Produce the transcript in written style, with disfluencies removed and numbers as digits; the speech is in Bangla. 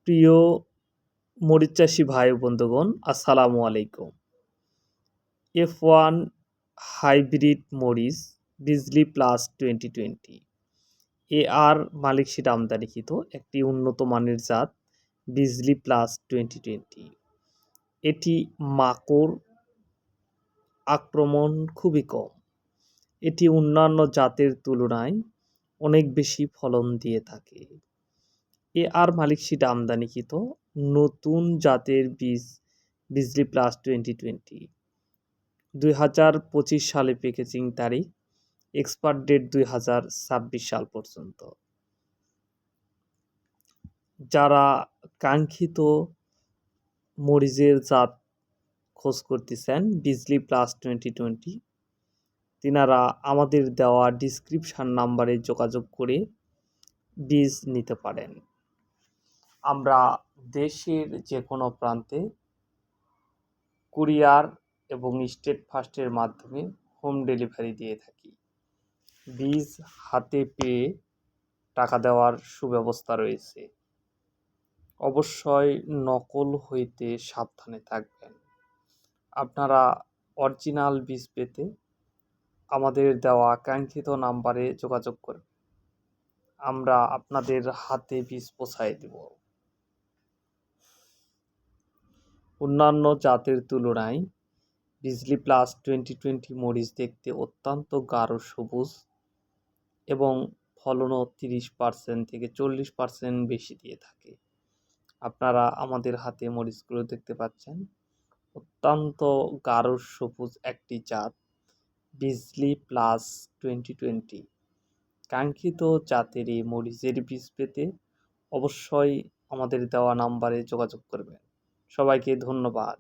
প্রিয় মরিচ চাষি ভাই ও বন্ধুগণ, আসসালামু আলাইকুম। F1 হাইব্রিড মরিচ বিজলি প্লাস 2020 AR মালিক সিড আমদানিকৃত একটি উন্নত মানের জাত বিজলি প্লাস 2020। এটি মাকড় আক্রমণ খুবই কম। এটি অন্যান্য জাতের তুলনায় অনেক বেশি ফলন দিয়ে থাকে। AR মালিক সিড আমদানিকৃত নতুন জাতের বীজ বিজলি প্লাস 2020। 2025 সালে প্যাকেজিং তারিখ, এক্সপায়ার ডেট 2026 সাল পর্যন্ত। যারা কাঙ্ক্ষিত মরিচের জাত খোঁজ করতেছেন বিজলি প্লাস 2020, তিনারা আমাদের দেওয়া ডিসক্রিপশান নাম্বারে যোগাযোগ করে বীজ নিতে পারেন। আমরা দেশের যে কোনো প্রান্তে কুরিয়ার এবং স্টেট ফাস্টের মাধ্যমে হোম ডেলিভারি দিয়ে থাকি। বীজ হাতে পেয়ে টাকা দেওয়ার সুব্যবস্থা রয়েছে। অবশ্যই নকল হইতে সাবধানে থাকবেন। আপনারা অরিজিনাল বীজ পেতে আমাদের দেওয়া কাঙ্ক্ষিত নাম্বারে যোগাযোগ করবেন। আমরা আপনাদের হাতে বীজ পৌঁছায় দেব। অন্যান্য জাতের তুলনায় বিজলি প্লাস 2020 মরিচ দেখতে অত্যন্ত গাঢ় সবুজ এবং ফলনও 30% থেকে 40% বেশি দিয়ে থাকে। আপনারা আমাদের হাতে মরিচগুলো দেখতে পাচ্ছেন। অত্যন্ত গাঢ় সবুজ একটি জাত বিজলি প্লাস 2020। কাঙ্ক্ষিত জাতের এই মরিচের বীজ পেতে অবশ্যই আমাদের দেওয়া নাম্বারে যোগাযোগ করবেন। সবাইকে ধন্যবাদ।